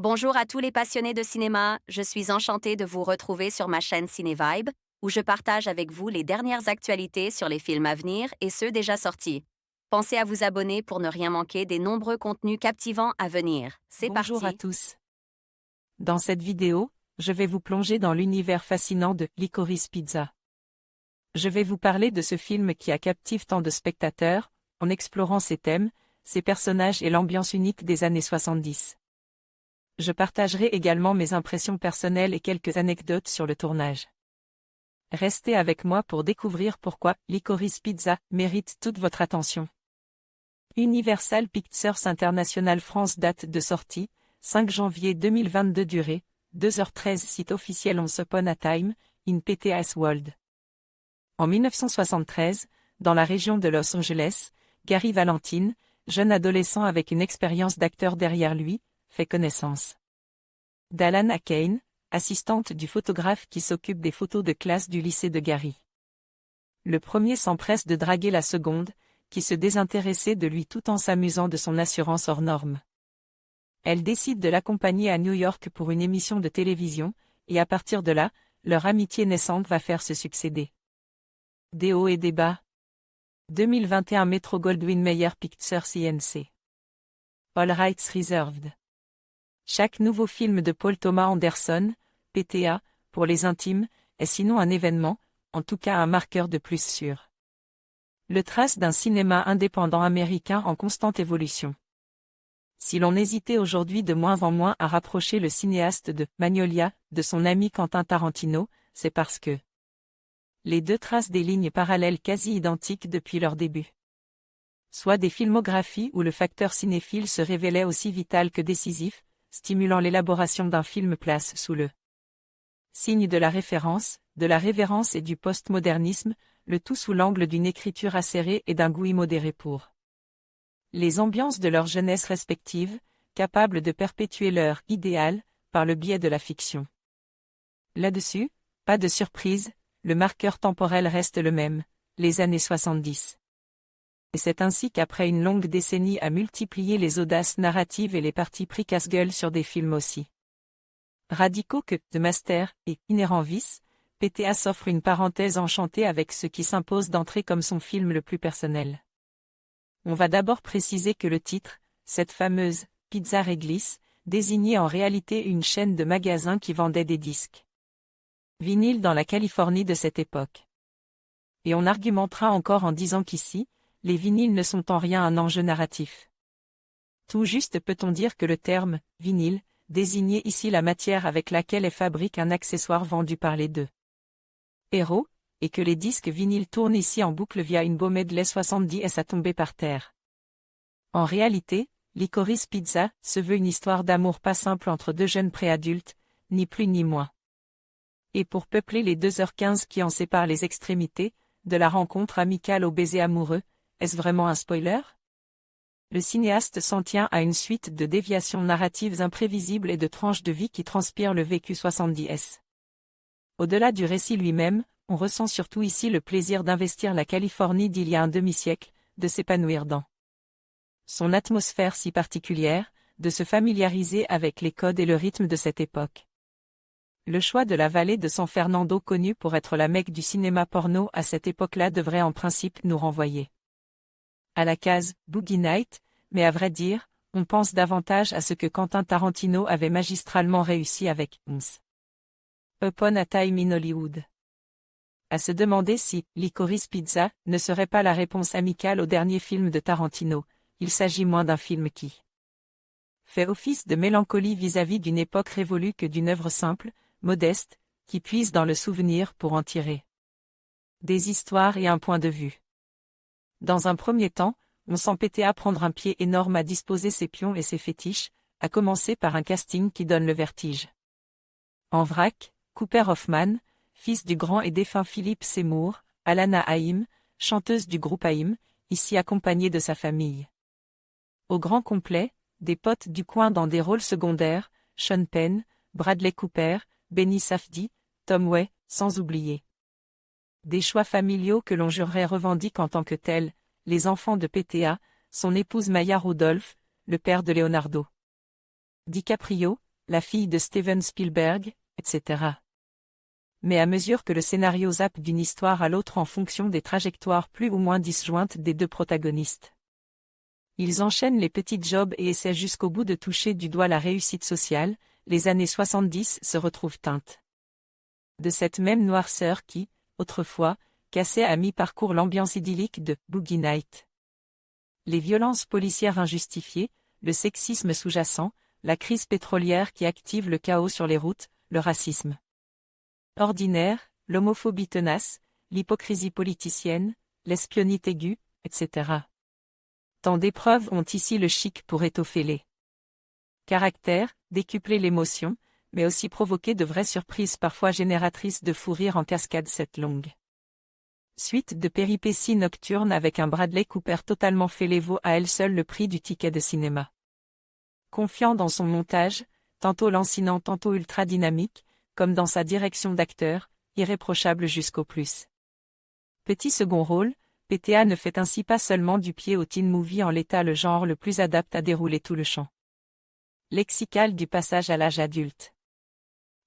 Bonjour à tous les passionnés de cinéma, je suis enchantée de vous retrouver sur ma chaîne CinéVibe, où je partage avec vous les dernières actualités sur les films à venir et ceux déjà sortis. Pensez à vous abonner pour ne rien manquer des nombreux contenus captivants à venir. C'est Bonjour à parti! tous. Dans cette vidéo, je vais vous plonger dans l'univers fascinant de Licorice Pizza. Je vais vous parler de ce film qui a captivé tant de spectateurs, en explorant ses thèmes, ses personnages et l'ambiance unique des années 70. Je partagerai également mes impressions personnelles et quelques anecdotes sur le tournage. Restez avec moi pour découvrir pourquoi Licorice Pizza mérite toute votre attention. Universal Pictures International France, date de sortie, 5 janvier 2022, durée, 2h13, site officiel Once Upon a Time, in PTS World. En 1973, dans la région de Los Angeles, Gary Valentine, jeune adolescent avec une expérience d'acteur derrière lui, fait connaissance d'Alana Kane, assistante du photographe qui s'occupe des photos de classe du lycée de Gary. Le premier s'empresse de draguer la seconde, qui se désintéressait de lui tout en s'amusant de son assurance hors norme. Elle décide de l'accompagner à New York pour une émission de télévision, et à partir de là, leur amitié naissante va faire se succéder des hauts et des bas. 2021 Metro-Goldwyn-Mayer Pictures Inc. All Rights Reserved. Chaque nouveau film de Paul Thomas Anderson, PTA, pour les intimes, est sinon un événement, en tout cas un marqueur de plus sûr. Le trace d'un cinéma indépendant américain en constante évolution. Si l'on hésitait aujourd'hui de moins en moins à rapprocher le cinéaste de Magnolia de son ami Quentin Tarantino, c'est parce que les deux tracent des lignes parallèles quasi identiques depuis leur début. Soit des filmographies où le facteur cinéphile se révélait aussi vital que décisif, stimulant l'élaboration d'un film place sous le signe de la référence, de la révérence et du postmodernisme, le tout sous l'angle d'une écriture acérée et d'un goût immodéré pour les ambiances de leur jeunesse respective, capables de perpétuer leur idéal, par le biais de la fiction. Là-dessus, pas de surprise, le marqueur temporel reste le même, les années 70. Et c'est ainsi qu'après une longue décennie à multiplier les audaces narratives et les partis pris casse-gueule sur des films aussi radicaux que The Master et Inhérent Vice, PTA s'offre une parenthèse enchantée avec ce qui s'impose d'entrer comme son film le plus personnel. On va d'abord préciser que le titre, cette fameuse Pizza Réglisse, désignait en réalité une chaîne de magasins qui vendait des disques vinyles dans la Californie de cette époque. Et on argumentera encore en disant qu'ici, les vinyles ne sont en rien un enjeu narratif. Tout juste peut-on dire que le terme « vinyle » désignait ici la matière avec laquelle est fabriqué un accessoire vendu par les deux héros, et que les disques vinyles tournent ici en boucle via une Bow Medley 70s à tomber par terre. En réalité, Licorice Pizza se veut une histoire d'amour pas simple entre deux jeunes préadultes, ni plus ni moins. Et pour peupler les 2h15 qui en séparent les extrémités, de la rencontre amicale au baiser amoureux, est-ce vraiment un spoiler? Le cinéaste s'en tient à une suite de déviations narratives imprévisibles et de tranches de vie qui transpirent le vécu 70s. Au-delà du récit lui-même, on ressent surtout ici le plaisir d'investir la Californie d'il y a un demi-siècle, de s'épanouir dans son atmosphère si particulière, de se familiariser avec les codes et le rythme de cette époque. Le choix de la vallée de San Fernando, connue pour être la Mecque du cinéma porno à cette époque-là, devrait en principe nous renvoyer à la case Boogie Night, mais à vrai dire, on pense davantage à ce que Quentin Tarantino avait magistralement réussi avec Once Upon a Time in Hollywood. À se demander si Licorice Pizza ne serait pas la réponse amicale au dernier film de Tarantino. Il s'agit moins d'un film qui fait office de mélancolie vis-à-vis d'une époque révolue que d'une œuvre simple, modeste, qui puise dans le souvenir pour en tirer des histoires et un point de vue. Dans un premier temps, on sent PTA prendre un pied énorme à disposer ses pions et ses fétiches, à commencer par un casting qui donne le vertige. En vrac, Cooper Hoffman, fils du grand et défunt Philip Seymour, Alana Haim, chanteuse du groupe Haim, ici accompagnée de sa famille. Au grand complet, des potes du coin dans des rôles secondaires, Sean Penn, Bradley Cooper, Benny Safdie, Tom Way, sans oublier des choix familiaux que l'on jurerait revendiquent en tant que tels, les enfants de PTA, son épouse Maya Rudolph, le père de Leonardo DiCaprio, la fille de Steven Spielberg, etc. Mais à mesure que le scénario zappe d'une histoire à l'autre en fonction des trajectoires plus ou moins disjointes des deux protagonistes. Ils enchaînent les petits jobs et essaient jusqu'au bout de toucher du doigt la réussite sociale, les années 70 se retrouvent teintes de cette même noirceur qui, autrefois, cassait à mi-parcours l'ambiance idyllique de Boogie Night. Les violences policières injustifiées, le sexisme sous-jacent, la crise pétrolière qui active le chaos sur les routes, le racisme ordinaire, l'homophobie tenace, l'hypocrisie politicienne, l'espionnite aiguë, etc. Tant d'épreuves ont ici le chic pour étoffer les caractères, décupler l'émotion, mais aussi provoquer de vraies surprises parfois génératrices de fou rire en cascade cette longue suite de péripéties nocturnes avec un Bradley Cooper totalement fêlé vaut à elle seule le prix du ticket de cinéma. Confiant dans son montage, tantôt lancinant tantôt ultra dynamique, comme dans sa direction d'acteur, irréprochable jusqu'au plus. Petit second rôle, PTA ne fait ainsi pas seulement du pied au teen movie en l'état le genre le plus adapté à dérouler tout le champ lexical du passage à l'âge adulte.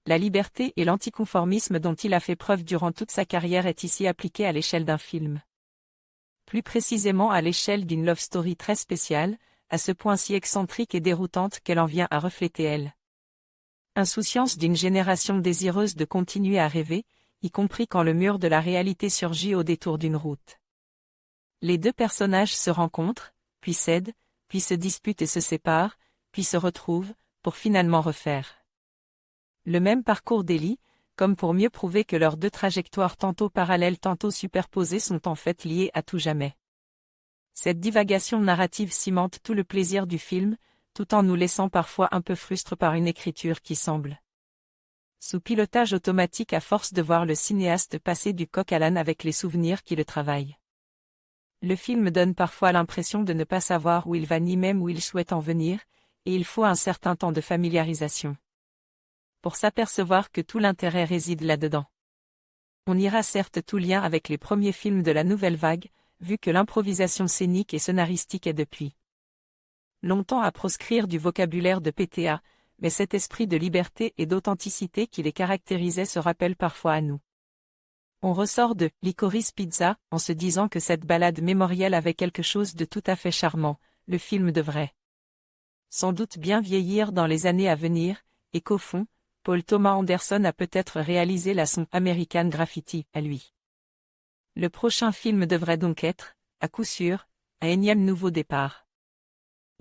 La liberté et l'anticonformisme dont il a fait preuve durant toute sa carrière est ici appliquée à l'échelle d'un film. Plus précisément à l'échelle d'une love story très spéciale, à ce point si excentrique et déroutante qu'elle en vient à refléter elle. Insouciance d'une génération désireuse de continuer à rêver, y compris quand le mur de la réalité surgit au détour d'une route. Les deux personnages se rencontrent, puis cèdent, puis se disputent et se séparent, puis se retrouvent, pour finalement refaire le même parcours d'Ellie, comme pour mieux prouver que leurs deux trajectoires tantôt parallèles tantôt superposées sont en fait liées à tout jamais. Cette divagation narrative cimente tout le plaisir du film, tout en nous laissant parfois un peu frustres par une écriture qui semble sous pilotage automatique à force de voir le cinéaste passer du coq à l'âne avec les souvenirs qui le travaillent. Le film donne parfois l'impression de ne pas savoir où il va ni même où il souhaite en venir, et il faut un certain temps de familiarisation pour s'apercevoir que tout l'intérêt réside là-dedans. On ira certes tout lien avec les premiers films de la nouvelle vague, vu que l'improvisation scénique et scénaristique est depuis longtemps à proscrire du vocabulaire de PTA, mais cet esprit de liberté et d'authenticité qui les caractérisait se rappelle parfois à nous. On ressort de Licorice Pizza en se disant que cette balade mémorielle avait quelque chose de tout à fait charmant, le film devrait sans doute bien vieillir dans les années à venir, et qu'au fond, Paul Thomas Anderson a peut-être réalisé la son American Graffiti à lui. Le prochain film devrait donc être, à coup sûr, un énième nouveau départ.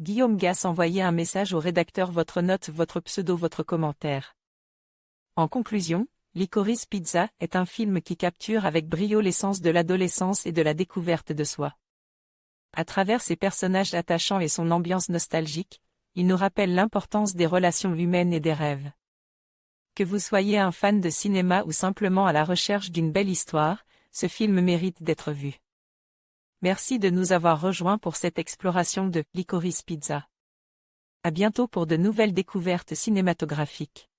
Guillaume Gass envoyait un message au rédacteur votre note, votre pseudo, votre commentaire. En conclusion, Licorice Pizza est un film qui capture avec brio l'essence de l'adolescence et de la découverte de soi. À travers ses personnages attachants et son ambiance nostalgique, il nous rappelle l'importance des relations humaines et des rêves. Que vous soyez un fan de cinéma ou simplement à la recherche d'une belle histoire, ce film mérite d'être vu. Merci de nous avoir rejoints pour cette exploration de Licorice Pizza. À bientôt pour de nouvelles découvertes cinématographiques.